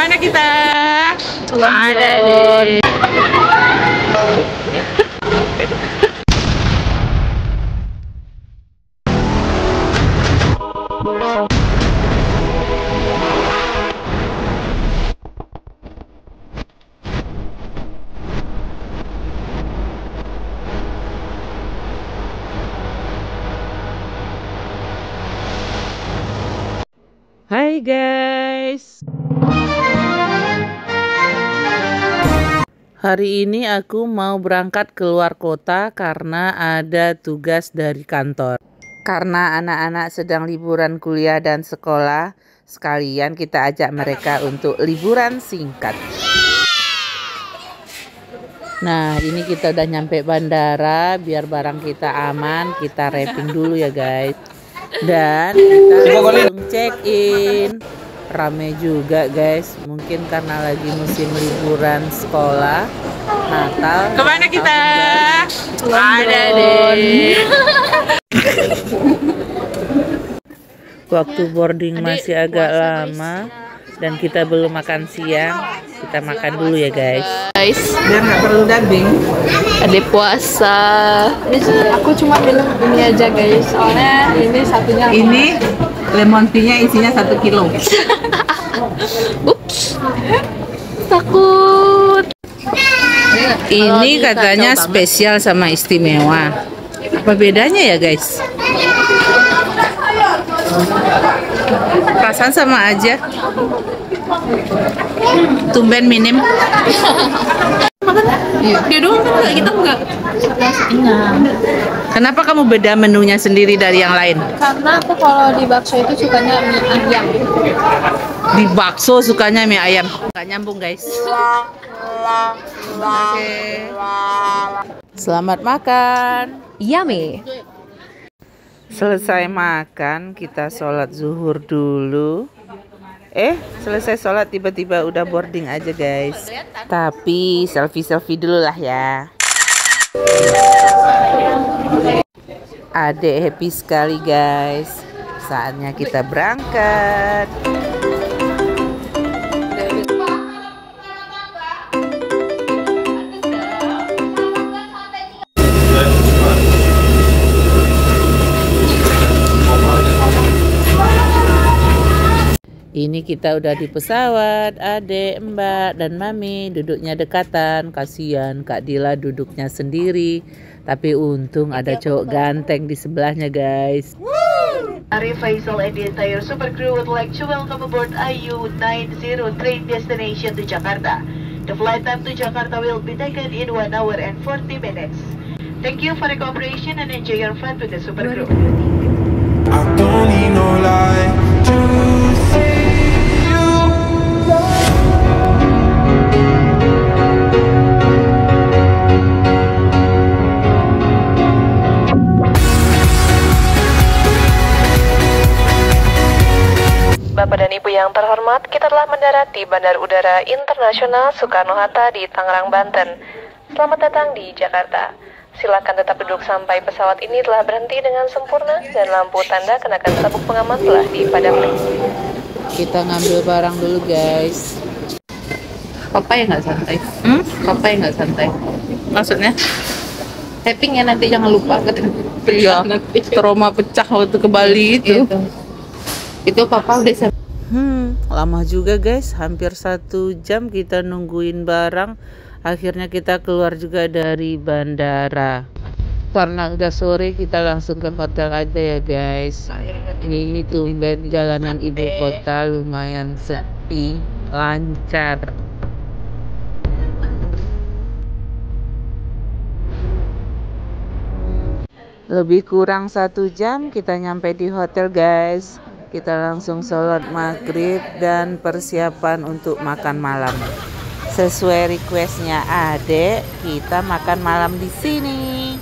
Kemana kita? Ada deh. Hai guys. Hari ini aku mau berangkat keluar kota karena ada tugas dari kantor. Karena anak-anak sedang liburan kuliah dan sekolah, sekalian kita ajak mereka untuk liburan singkat. Nah, ini kita udah nyampe bandara, biar barang kita aman, kita wrapping dulu ya guys. Dan kita langsung check in. Rame juga guys, mungkin karena lagi musim liburan sekolah Natal. Kemana kita? Ada deh. Waktu boarding masih agak lama dan kita belum makan siang. Kita makan dulu ya guys. Biar nggak perlu dubbing. Ada puasa. Aku cuma minum ini aja guys, soalnya ini satunya. Ini lemon tea-nya isinya 1 kilo. Ups, takut. Ini katanya spesial sama istimewa. Apa bedanya ya guys? Perasaan sama aja. Tumben minim. Dia doang kan, kita enggak. Kenapa kamu beda menunya sendiri dari yang lain? Karena aku kalau di bakso itu sukanya mie ayam. Di bakso sukanya mie ayam. Nggak nyambung guys. Oke. Selamat makan. Yummy. Selesai makan, kita sholat zuhur dulu. Selesai sholat tiba-tiba udah boarding aja guys. Tapi selfie-selfie dulu lah ya. Adek happy sekali guys. Saatnya kita berangkat. Ini kita udah di pesawat, adek, mbak, dan mami duduknya dekatan. Kasihan Kak Dila duduknya sendiri. Tapi untung ada cowok ganteng di sebelahnya guys. Arif Faisal and the entire super crew would like to welcome aboard IU-90 train destination to Jakarta. The flight time to Jakarta will be taken in 1 hour and 40 minutes. Thank you for the cooperation and enjoy your flight with the super crew. I don't need no light to see you. Bapak dan Ibu yang terhormat, kita telah mendarati Bandara Udara Internasional Soekarno-Hatta di Tangerang, Banten. Selamat datang di Jakarta. Silakan tetap duduk sampai pesawat ini telah berhenti dengan sempurna dan lampu tanda kenakan sabuk pengaman telah dipadamkan. Kita ngambil barang dulu guys. Papa yang nggak santai. Papa yang nggak santai. Maksudnya? Tapping ya nanti, jangan lupa. Iya, trauma pecah waktu ke Bali itu. Itu papa udah Lama juga guys, hampir 1 jam kita nungguin barang. Akhirnya kita keluar juga dari bandara. Karena udah sore kita langsung ke hotel aja ya guys. Ini tumben jalanan ibu kota lumayan sepi, lancar. Lebih kurang 1 jam kita nyampe di hotel guys. Kita langsung sholat maghrib dan persiapan untuk makan malam. Sesuai requestnya adek, kita makan malam di sini.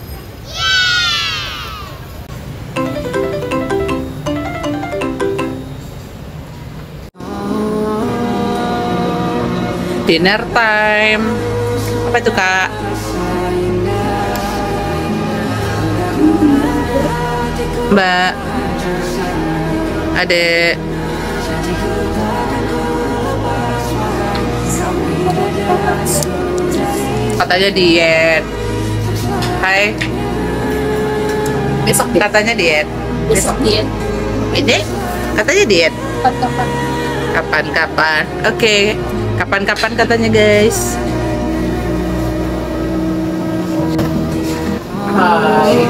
Dinner time. Apa itu kak? Mbak, adek. Katanya diet. Hai. Besok diet. Katanya diet. Besok diet. Ini? Katanya diet. Kapan-kapan. Kapan-kapan. Oke. Kapan-kapan katanya guys. Hai.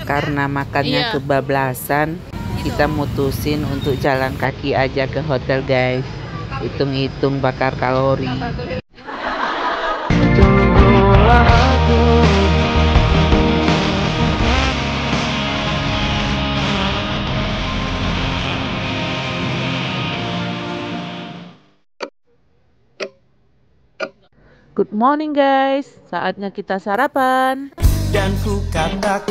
Karena makannya kebablasan, kita mutusin untuk jalan kaki aja ke hotel guys. Hitung-hitung bakar kalori. Good morning guys, saatnya kita sarapan. Dan ku katakan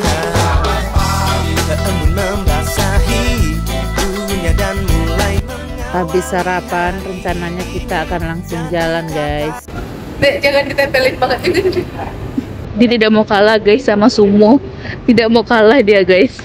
embun membasahi dunia dan mulai Habis sarapan, rencananya kita akan langsung jalan guys. Dek, jangan ditempelin banget juga. Dia tidak mau kalah guys sama sumo. Tidak mau kalah dia guys.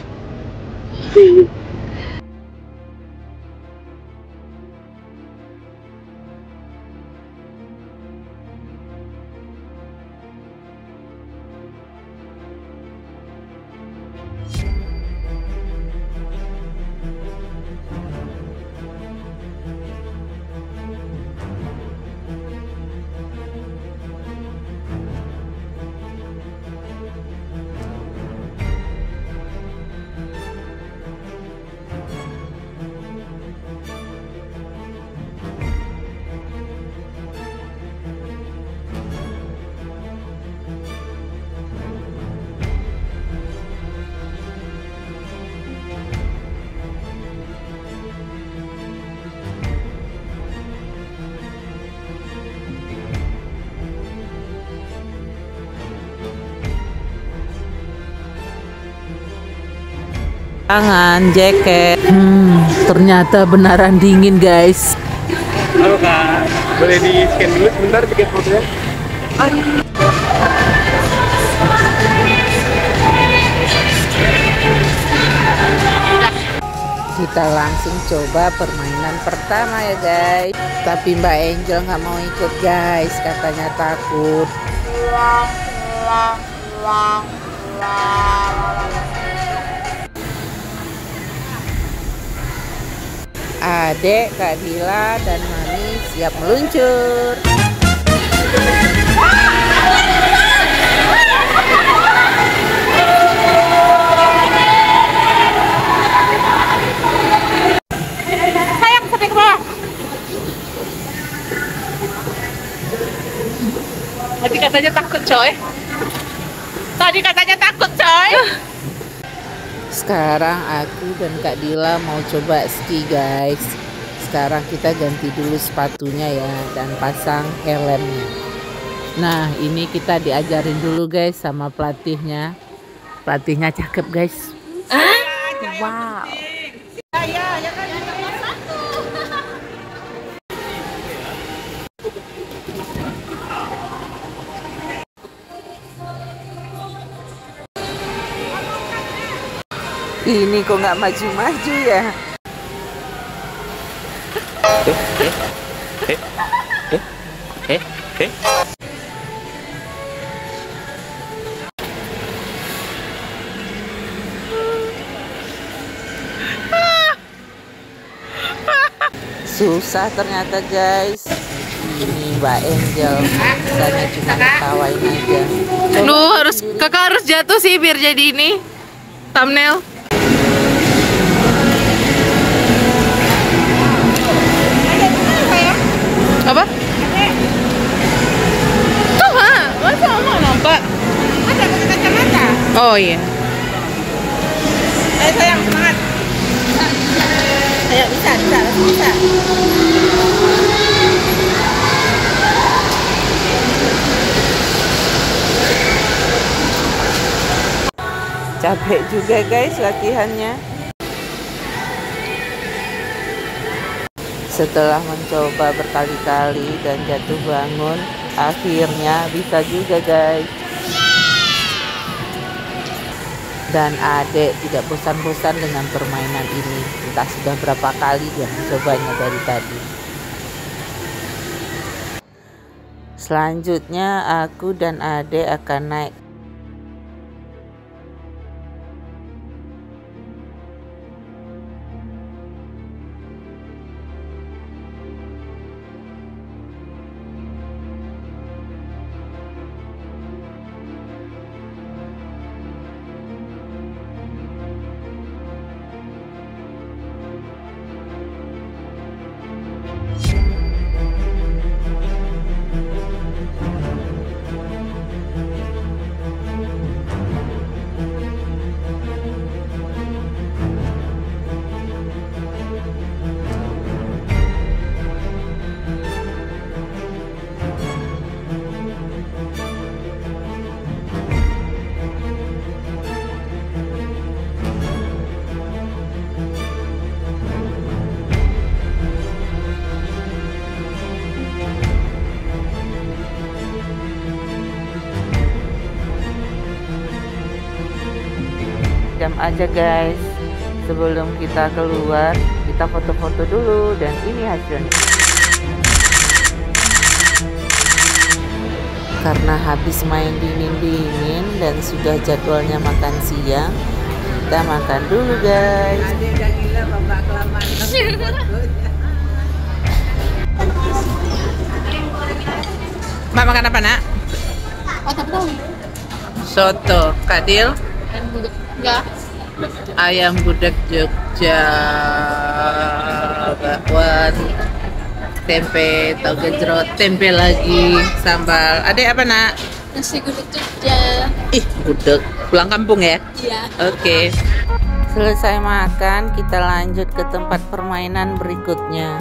Tangan, jaket. Ternyata beneran dingin guys. Halo Kak, boleh di scan dulu sebentar tiket fotonya? Kita langsung coba permainan pertama ya guys. Tapi Mbak Angel nggak mau ikut guys, katanya takut. Adek, Kak Dila, dan Mami siap meluncur. Sayang, sampai ke bawah. Tadi katanya takut coy. Tadi katanya takut coy. Sekarang aku dan Kak Dila mau coba ski guys. Sekarang kita ganti dulu sepatunya ya dan pasang helmnya. Nah ini kita diajarin dulu guys sama pelatihnya. Pelatihnya cakep guys. Wow. Ini kok nggak maju-maju ya? Susah ternyata guys. Ini Mbak Angel, bisanya cuma ketawain aja. Lu kakak harus jatuh sih biar jadi ini thumbnail. Apa? Tuh ha, masa mau nampak? Ada pakai kacamata. Oh iya. Ayo sayang, semangat. Ayo bisa. Capek juga guys latihannya. Setelah mencoba berkali-kali dan jatuh bangun, akhirnya bisa juga guys. Dan Adek tidak bosan-bosan dengan permainan ini. Entah sudah berapa kali dia mencobanya dari tadi. Selanjutnya aku dan Adek akan naik. Jam aja guys, sebelum kita keluar kita foto-foto dulu, dan ini hasilnya. Karena habis main dingin-dingin dan sudah jadwalnya makan siang, kita makan dulu guys. Mak makan apa nak? Soto. Kak Dil? Enggak. Ayam gudeg Jogja, bakwan, tempe, tahu gejrot, tempe lagi, sambal. Adek apa nak? Nasi gudeg Jogja. Ih, gudeg. Pulang kampung ya? Iya. Oke. Selesai makan, kita lanjut ke tempat permainan berikutnya.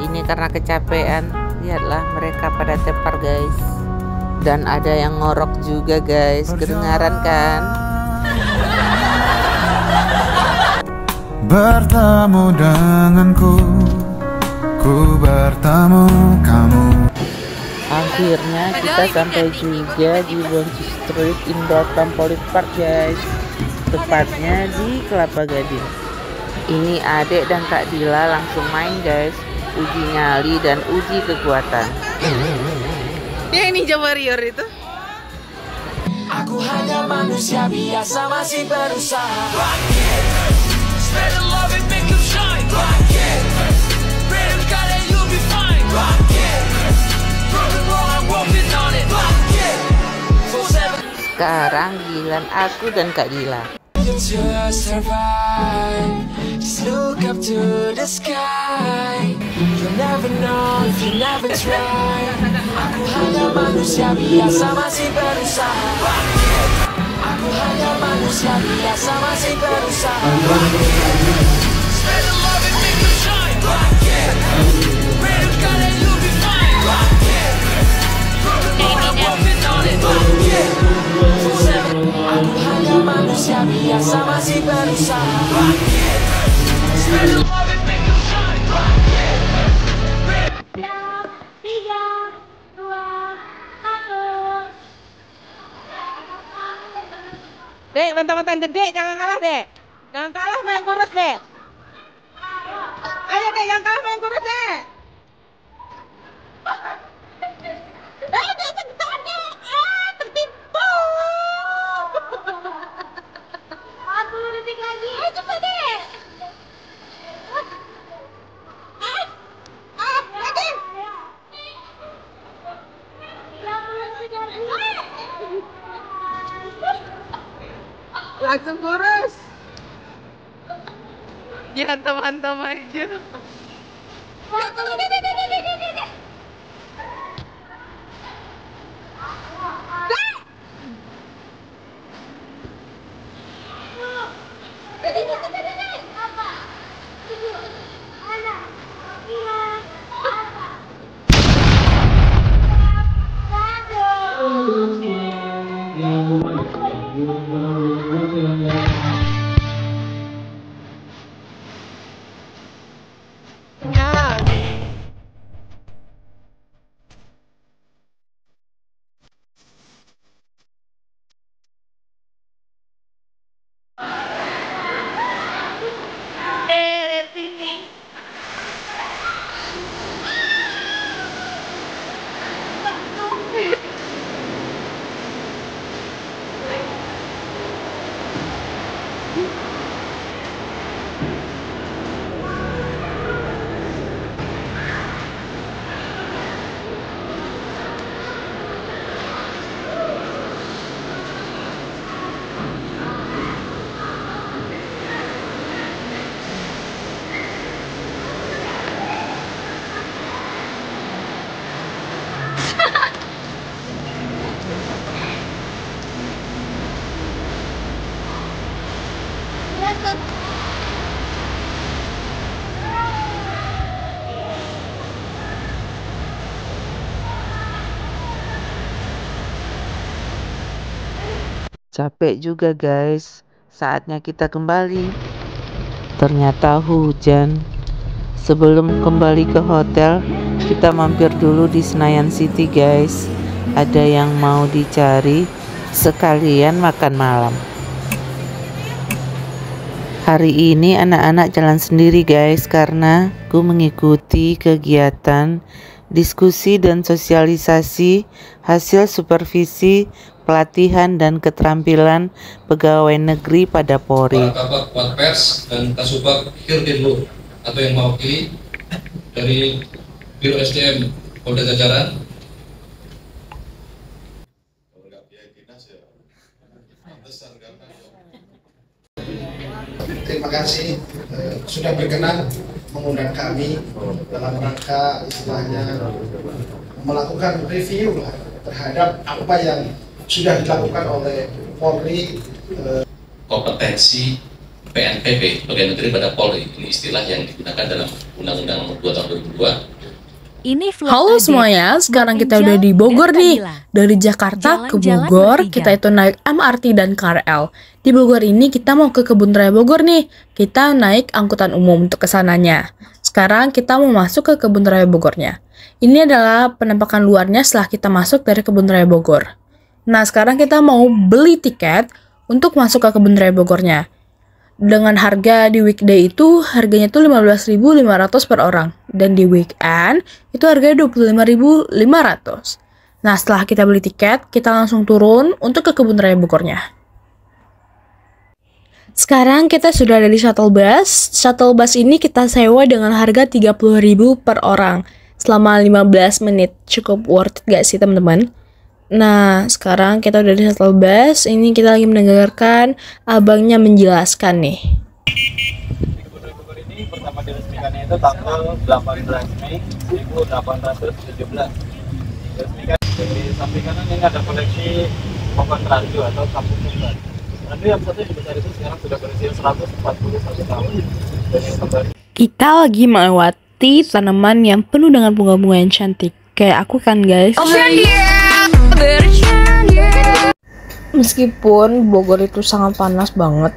Ini karena kecapean. Lihatlah mereka pada tepar guys. Dan ada yang ngorok juga guys. Kedengaran kan? Bertemu denganku, ku bertemu kamu. Akhirnya kita sampai juga di Bonci Street Indoor Trampoline Park guys. Tepatnya di Kelapa Gading. Ini Adek dan Kak Dila langsung main guys. Uji nyali dan uji kekuatan. Yang Ninja Warrior itu. Aku hanya manusia biasa masih berusaha. Spread the love and make you shine. Pray to God that you'll be fine. Broken wrong, I'm working on it. Sekarang giliran aku dan Kak Dila. To survive, just look up to the sky. You'll never know if you never try. Aku hanya manusia biasa masih berusaha. Aku hanya manusia biasa masih berusaha. Spread the love and make you shine. Pray to God that you'll be fine. Broken wrong, I'm working on it. Aku hanya manusia biasa masih berusaha. Spread the love and make you shine. 3, 2, 1. Dek, bantuan Dek, jangan kalah Dek. Jangan kalah, main kurus Dek. Ayo Dek, jangan kalah, main kurus Dek. Tertipu. 40 detik lagi. Ayo cepat Dek. Lagi. 30 detik lagi. Langsung kurus. Jangan teman-teman aja. Capek juga guys, saatnya kita kembali. Ternyata hujan. Sebelum kembali ke hotel, kita mampir dulu di Senayan City guys. Ada yang mau dicari, sekalian makan malam. Hari ini anak-anak jalan sendiri guys, karena gue mengikuti kegiatan diskusi dan sosialisasi hasil supervisi pelatihan dan keterampilan pegawai negeri pada Polri. Kabak Pers dan Kasubag Hirkinlu atau yang mewakili dari Biro SDM Polda Jajaran. Terima kasih sudah berkenan mengundang kami dalam rangka istilahnya melakukan review terhadap apa yang sudah dilakukan oleh Polri. Kompetensi PNPP, Pegawai Negeri pada Polri, ini istilah yang digunakan dalam Undang-Undang 2 tahun 2002. Halo semuanya, sekarang kita udah di Bogor nih. Dari Jakarta ke Bogor, kita itu naik MRT dan KRL. Di Bogor ini kita mau ke Kebun Raya Bogor nih. Kita naik angkutan umum untuk kesananya. Sekarang kita mau masuk ke Kebun Raya Bogornya. Ini adalah penampakan luarnya setelah kita masuk dari Kebun Raya Bogor. Nah, sekarang kita mau beli tiket untuk masuk ke Kebun Raya Bogornya. Dengan harga di weekday itu harganya tuh 15.500 per orang, dan di weekend itu harganya 25.500. Nah, setelah kita beli tiket, kita langsung turun untuk ke Kebun Raya Bogornya. Sekarang kita sudah ada di shuttle bus. Shuttle bus ini kita sewa dengan harga 30.000 per orang selama 15 menit. Cukup worth it gak sih teman-teman? Nah, sekarang kita udah di shuttle bus. Ini kita lagi mendengarkan abangnya menjelaskan nih. Kebun Raya Bogor ini pertama diresmikannya itu tanggal 18 Mei 1817. Diresmikan di samping kanan ini ada koleksi pohon randu atau kampung kembar. Randu yang satu yang besar itu sekarang sudah berusia 141 tahun. Dan yang kembar. Kita lagi melewati tanaman yang penuh dengan bunga-bunga yang cantik. Kayak aku kan guys. Meskipun Bogor itu sangat panas banget,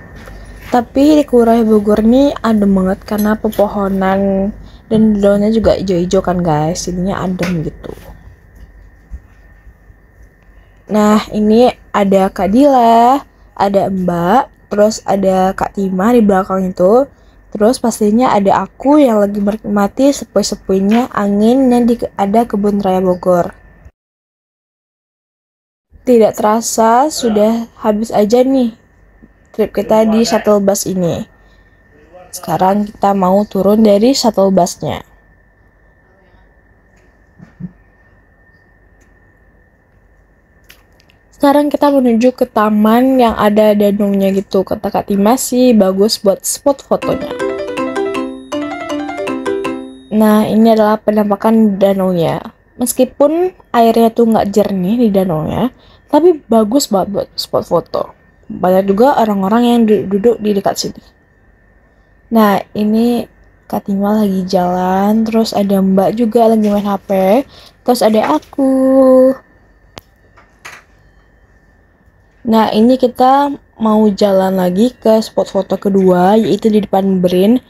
tapi di Kebun Raya Bogor ini adem banget karena pepohonan dan daunnya juga hijau-hijau kan guys, jadinya adem gitu. Nah, ini ada Kak Dila, ada Mbak, terus ada Kak Tima di belakang itu. Terus pastinya ada aku yang lagi menikmati sepoi-sepoinya angin yang ada Kebun Raya Bogor. Tidak terasa sudah habis aja nih trip kita di shuttle bus ini. Sekarang kita mau turun dari shuttle busnya. Sekarang kita menuju ke taman yang ada danaunya gitu. Kata Kak Tima sih bagus buat spot fotonya. Nah, ini adalah penampakan danaunya. Meskipun airnya tuh nggak jernih di danaunya, tapi bagus banget buat spot foto. Banyak juga orang-orang yang duduk di dekat sini. Nah, ini Kak Tima lagi jalan, terus ada Mbak juga lagi main HP, terus ada aku. Nah, ini kita mau jalan lagi ke spot foto kedua, yaitu di depan BRIN.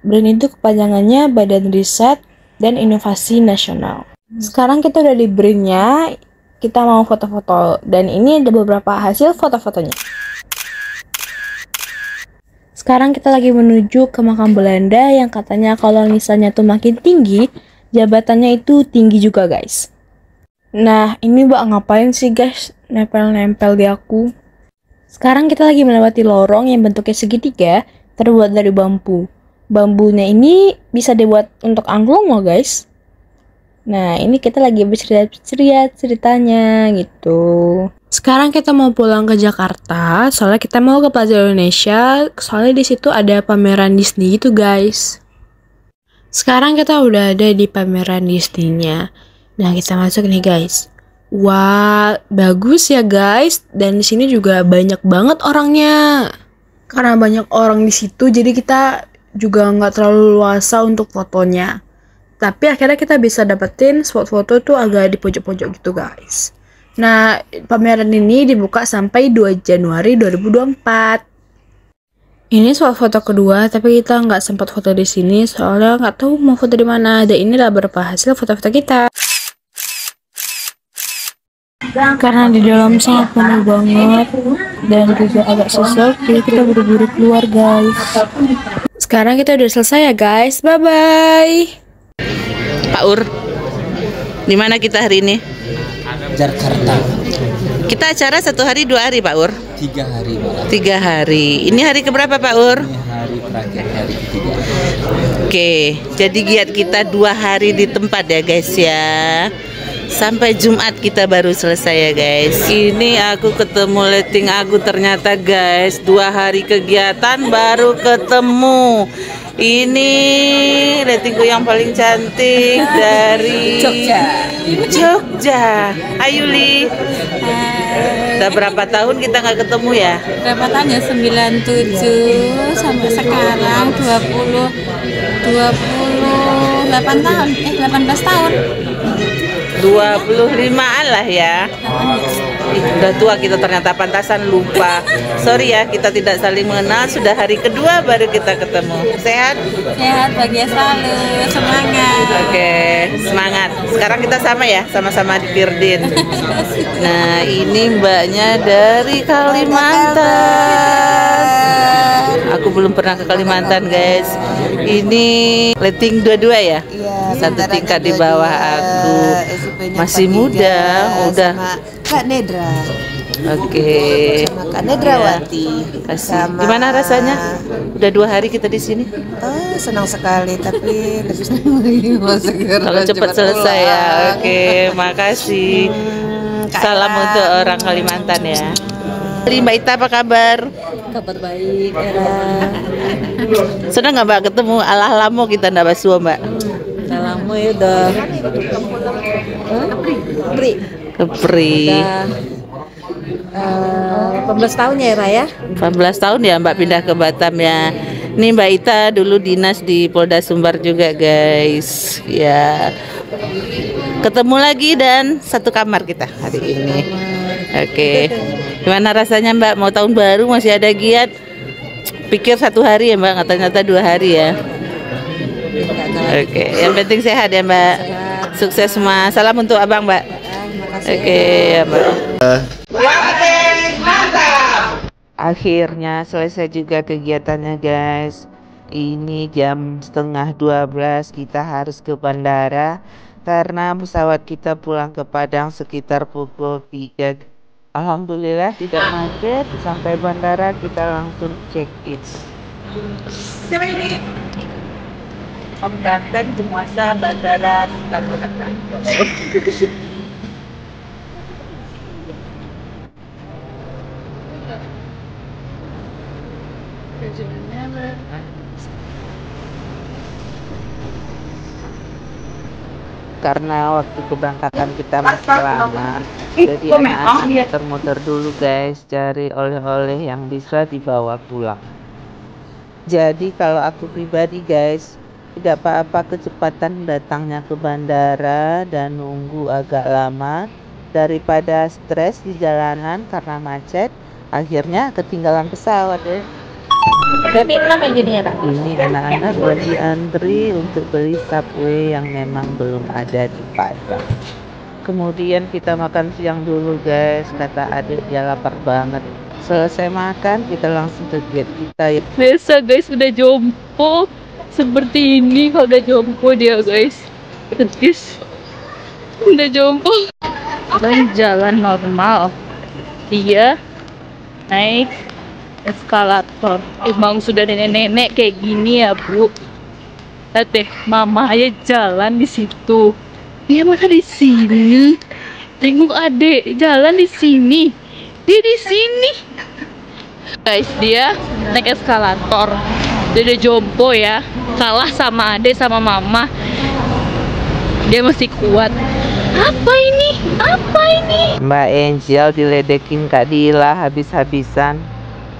BRIN itu kepanjangannya Badan Riset dan Inovasi Nasional. Sekarang kita udah di BRIN-nya, kita mau foto-foto, dan ini ada beberapa hasil foto-fotonya. Sekarang kita lagi menuju ke makam Belanda yang katanya kalau misalnya tuh makin tinggi, jabatannya itu tinggi juga guys. Nah, ini Mbak ngapain sih guys, nempel-nempel di aku? Sekarang kita lagi melewati lorong yang bentuknya segitiga, terbuat dari bambu. Bambunya ini bisa dibuat untuk angklung loh guys. Nah, ini kita lagi bercerita ceritanya gitu. Sekarang kita mau pulang ke Jakarta, soalnya kita mau ke Plaza Indonesia, soalnya di situ ada pameran Disney gitu guys. Sekarang kita udah ada di pameran Disney-nya. Nah, kita masuk nih guys. Wah, bagus ya guys. Dan di sini juga banyak banget orangnya. Karena banyak orang di situ, jadi kita juga nggak terlalu luasa untuk fotonya. Tapi akhirnya kita bisa dapetin spot foto tuh agak di pojok-pojok gitu guys. Nah, pameran ini dibuka sampai 2 Januari 2024. Ini spot foto kedua, tapi kita nggak sempat foto di sini soalnya nggak tahu mau foto di mana. Dan inilah beberapa hasil foto-foto kita. Karena di dalam sangat penuh banget dan juga agak sesak, jadi kita buru-buru keluar guys. Sekarang kita udah selesai ya guys, bye-bye. Pak Ur, di mana kita hari ini? Jakarta. Kita acara 1 hari 2 hari Pak Ur? 3 hari malah. 3 hari. Ini hari keberapa Pak Ur? Ini hari terakhir, hari ketiga. Oke, jadi giat kita 2 hari di tempat ya guys ya. Sampai Jumat kita baru selesai ya guys. Ini aku ketemu letting aku ternyata guys. 2 hari kegiatan baru ketemu. Ini lettingku yang paling cantik dari Jogja. Ayu Li. Udah berapa tahun kita nggak ketemu ya? Berapa tahun ya? 97 sampai sekarang 28 tahun. 18 tahun. 25-an lah ya. Udah tua kita ternyata, pantasan lupa. Sorry ya, kita tidak saling mengenal. Sudah hari kedua baru kita ketemu. Sehat? Sehat, bahagia selalu, semangat. Oke, semangat. Sekarang kita sama ya, sama-sama di Pirdin. Nah, ini mbaknya dari Kalimantan. Aku belum pernah ke Kalimantan guys. Ini letting 22 ya? Iya. 1 tingkat di bawah aku. Masih muda, udah. Kak Nedra. Oke. Sama Kak Nedrawati. Kasih. Gimana rasanya? Udah 2 hari kita di sini. Senang sekali, tapi lebih senang lagi mau segera kalau cepat selesai ya. Oke, makasih. Salam untuk orang Kalimantan ya. Mbak Ita apa kabar? Kabar baik, Era. Senang nggak Mbak ketemu? Alah lama kita ndak basuh Mbak. Lama ya udah. Kepri. 18 tahun ya Era ya? 18 tahun ya Mbak pindah ke Batam ya. Ini Mbak Ita dulu dinas di Polda Sumbar juga guys. Ya. Ketemu lagi dan satu kamar kita hari ini. Oke. Gimana rasanya Mbak? Mau tahun baru masih ada giat? Pikir 1 hari ya Mbak, ternyata 2 hari ya. Oke, yang penting sehat ya Mbak. Sukses semua. Salam untuk abang Mbak. Oke ya Mbak. Akhirnya selesai juga kegiatannya guys. Ini jam 11:30 kita harus ke bandara karena pesawat kita pulang ke Padang sekitar pukul 3. Alhamdulillah tidak macet, sampai bandara kita langsung check in. Siapa ini? Om Kapten Penguasa Bandara Soekarno-Hatta. Karena waktu keberangkatan kita masih lama, jadi anak muter-muter dulu guys, cari oleh-oleh yang bisa dibawa pulang. Jadi kalau aku pribadi guys, tidak apa-apa kecepatan datangnya ke bandara dan nunggu agak lama daripada stres di jalanan karena macet, akhirnya ketinggalan pesawat deh. Berarti 6 ya jadinya Kak? Ini anak-anak lagi antri untuk beli Subway yang memang belum ada di Padang. Kemudian kita makan siang dulu guys, kata adik dia lapar banget. Selesai makan kita langsung ke gate kita ya. Biasa guys, udah jompo seperti ini. Kalau udah jompo dia guys, petis. Udah jompo dan jalan normal. Dia naik eskalator. Emang sudah nenek-nenek kayak gini ya, Bu. Lihat deh, mama aja jalan di situ. Dia masa di sini. Tengok adek jalan di sini. Dia di sini. Guys, dia naik eskalator. Dia udah jompo ya. Kalah sama adek sama mama. Dia masih kuat. Apa ini? Apa ini? Mbak Angel diledekin Kak Dila habis-habisan.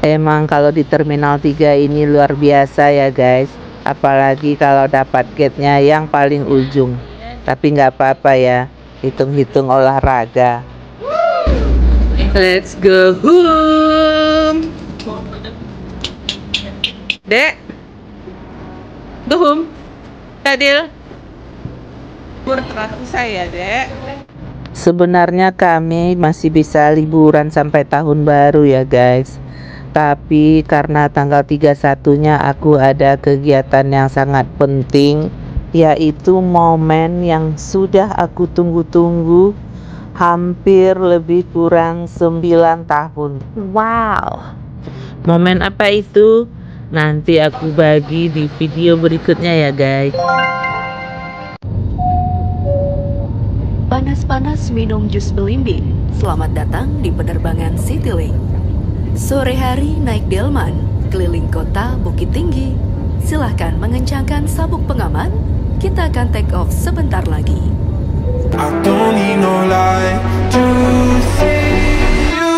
Emang kalau di Terminal 3 ini luar biasa ya guys. Apalagi kalau dapat gate-nya yang paling ujung. Tapi nggak apa-apa ya, hitung-hitung olahraga. Let's go home. Dek, go home. Kadil, berterapi saya, Dek. Sebenarnya kami masih bisa liburan sampai tahun baru ya guys. Tapi karena tanggal 31-nya aku ada kegiatan yang sangat penting, yaitu momen yang sudah aku tunggu-tunggu hampir lebih kurang 9 tahun. Wow. Momen apa itu? Nanti aku bagi di video berikutnya ya guys. Panas-panas minum jus belimbing. Selamat datang di penerbangan Citylink. Sore hari naik delman, keliling kota Bukit Tinggi. Silahkan mengencangkan sabuk pengaman. Kita akan take off sebentar lagi. I don't need no light to see you.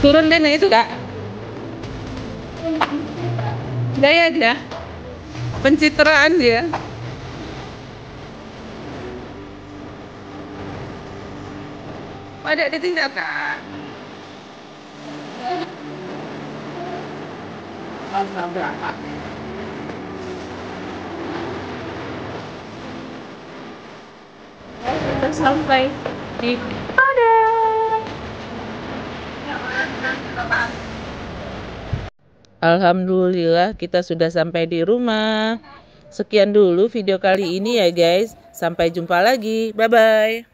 Turun deh, nah itu Kak. Gaya dia. Pencitraan dia. Ada ditindak Kak. Kita sampai di Alhamdulillah kita sudah sampai di rumah. Sekian dulu video kali ini ya guys. Sampai jumpa lagi. Bye bye.